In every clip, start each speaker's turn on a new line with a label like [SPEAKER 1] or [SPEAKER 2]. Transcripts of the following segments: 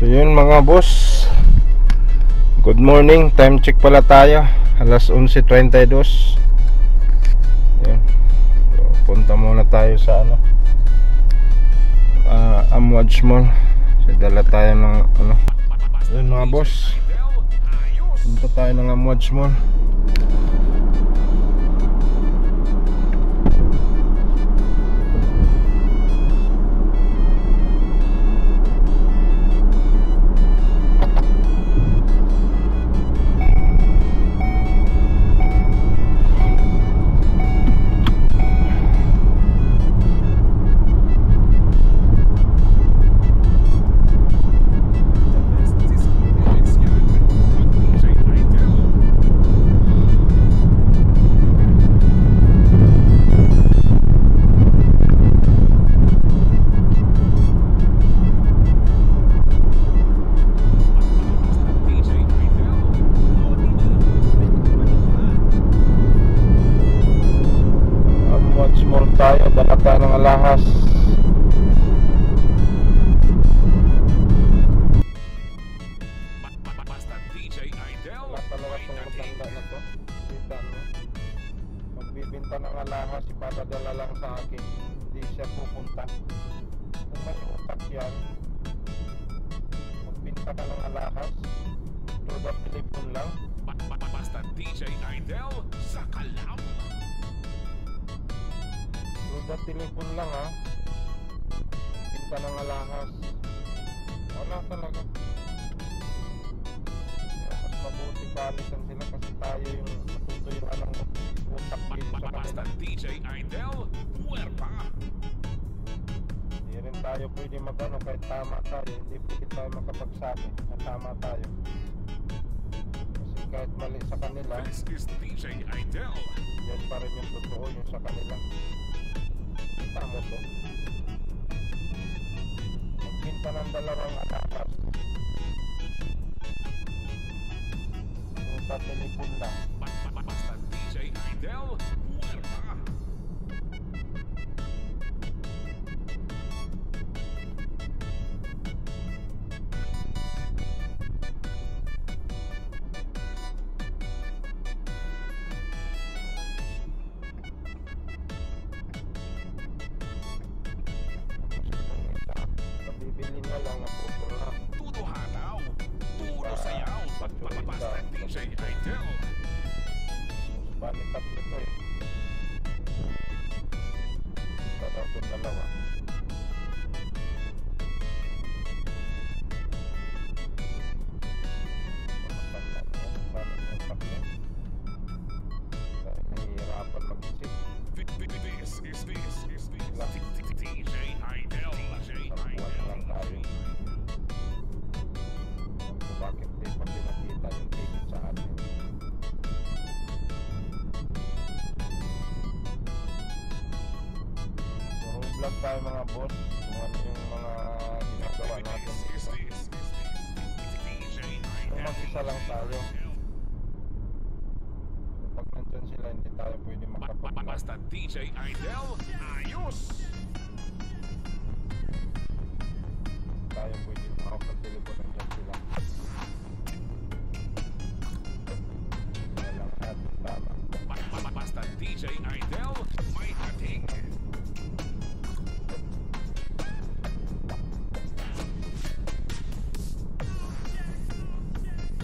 [SPEAKER 1] So yun mga boss, good morning. Time check pala tayo, alas 11:32. Yan. So, punta muna tayo sa Amwadge Mall. So dala tayo ng yun mga boss, punta tayo ng Amwadge Mall. Tayo, dala tayo ng alahas.
[SPEAKER 2] Basta DJ Idel.
[SPEAKER 1] Wala talaga itong matanda na to. Kita nyo, magbibinta ng alahas, ipadadala lang sa akin, hindi siya pupunta. Kung may utak yan, magbinta ka ng alahas, through the telephone lang.
[SPEAKER 2] Basta DJ Idel sa kalam.
[SPEAKER 1] Through the telephone lang ha, binta ng alahas, wala talaga. Mas mabuti palisan sila kasi tayo yung matutuyuan ng utak dito sa
[SPEAKER 2] Basta
[SPEAKER 1] kanila.
[SPEAKER 2] DJ Idel, muerta.
[SPEAKER 1] Hindi rin tayo pwede magano kahit tama tayo, hindi pwede tayo makapagsabi na tama tayo. Kasi kahit mali sa kanila,
[SPEAKER 2] This is DJ Idel.
[SPEAKER 1] yan pa rin yung totoo yung sa kanila. Kita mo to, magbinta ng dalawang alahas, sa telepon lang.
[SPEAKER 2] Basta DJ Idel, muerta.
[SPEAKER 1] Bibili na lang ang pupul na.
[SPEAKER 2] Tudo hataw, tudo sayaw. Basta DJ Idel.
[SPEAKER 1] Balikat ito eh. Tataw ko dalawa. Nahihirapan mag-isip.
[SPEAKER 2] This is DJ Idel.
[SPEAKER 1] Buwan lang tayo. So bakit di pa pinakita yung ticket sa atin? So vlog tayo mga boss, kung ano yung mga ginagawa natin dito. So mag-isa lang tayo. Pag nandyan sila, hindi tayo pwede makapag-vlog.
[SPEAKER 2] Basta DJ Idel, ayos.
[SPEAKER 1] Tayo pwede makapag-telepon, nandyan sila. Kaya lang natin tama.
[SPEAKER 2] Basta DJ Idel, may hating.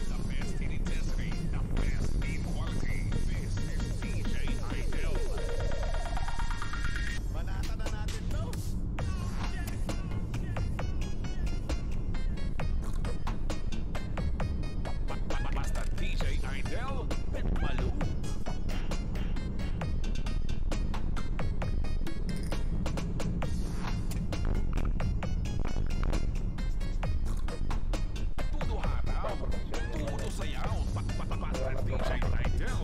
[SPEAKER 2] The best in industry, the best in quality. This is DJ Idel. Banata na natin to. Basta DJ Idel, Malu. Tudo hataw, tudo sayaw. Basta DJ Idel.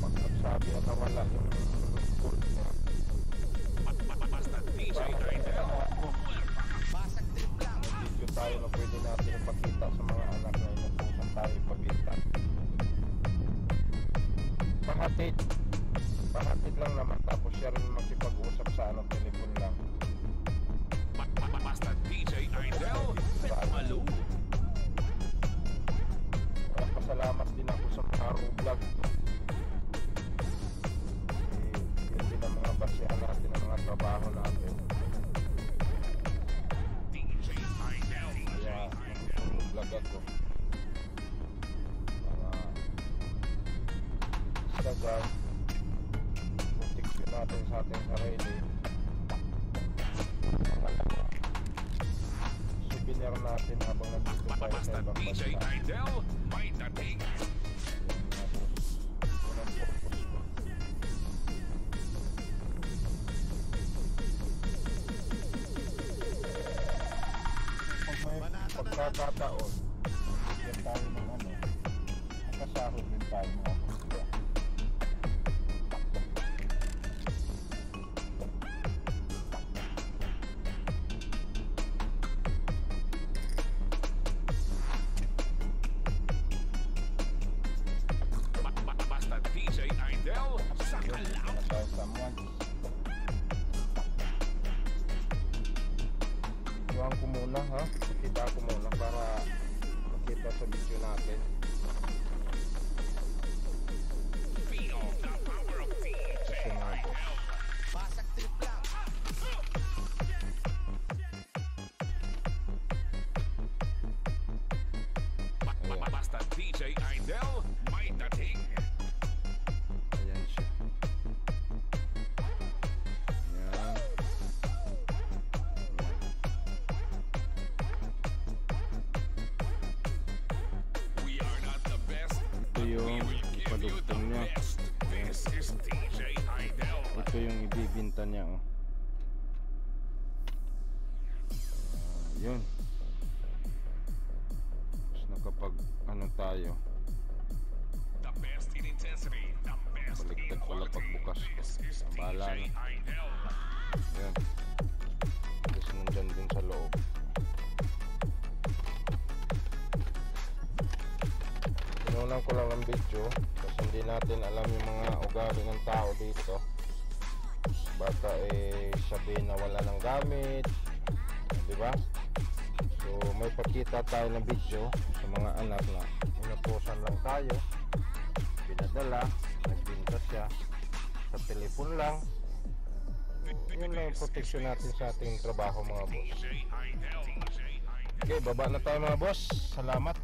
[SPEAKER 1] Pag nagsabi at nawala yung gold niya,
[SPEAKER 2] Basta DJ Idel.
[SPEAKER 1] video tayo na pwede natin ipakita sa mga anak na yun kung saan tayo ipabita. Pahatid lang naman, tapos siya rin makipag-usap sa ano, telepon lang.
[SPEAKER 2] Basta DJ Idel, Malo.
[SPEAKER 1] Pasalamat din ako sa mga vlog. Yun din ang mga basihan natin, ang mga trabaho natin.
[SPEAKER 2] DJ Idel.
[SPEAKER 1] Kaya vlog ako para Instagram, protection natin sa ating sarili. Souvenir natin habang nandito tayo sa
[SPEAKER 2] Basta
[SPEAKER 1] ibang
[SPEAKER 2] DJ
[SPEAKER 1] bansa.
[SPEAKER 2] Idel, may dating.
[SPEAKER 1] Pag may pagkakataon, bigyan tayo ng ano, nakasahod din tayo mga kusya.
[SPEAKER 2] Basta DJ Idel, sa kalaw.
[SPEAKER 1] Para tayo sa month. Videoan ko muna ha, kita ko muna para makita sa video natin.
[SPEAKER 2] Feel the power of DJ Idel.
[SPEAKER 3] Basak trip lang.
[SPEAKER 2] Basta DJ Idel, may dating.
[SPEAKER 1] Ayan siya. Ayan.
[SPEAKER 2] We are not the best, but we
[SPEAKER 1] yung
[SPEAKER 2] will give you the
[SPEAKER 1] padugtong niya.
[SPEAKER 2] best. This is DJ Idel.
[SPEAKER 1] Ito yung ibibinta niya oh. Yun. Tapos nakapag ano tayo.
[SPEAKER 2] The best in intensity, the best in
[SPEAKER 1] Baliktad pala
[SPEAKER 2] quality.
[SPEAKER 1] pagbukas ko.
[SPEAKER 2] This is
[SPEAKER 1] Bahala
[SPEAKER 2] DJ
[SPEAKER 1] na.
[SPEAKER 2] Idel.
[SPEAKER 1] Ayan. Tapos nandyan din sa loob. Pinunan ko lang ng video kasi hindi natin alam yung mga ugali ng tao dito. Baka sabihin na wala ng gamit, di ba? So may pakita tayo ng video sa mga anak na inutusan lang tayo, pinadala, nagbinta siya sa telepon lang. Yun lang yung protection natin sa ating trabaho mga boss.
[SPEAKER 2] DJ Idel. DJ Idel.
[SPEAKER 1] Okay, baba na tayo mga boss. Salamat.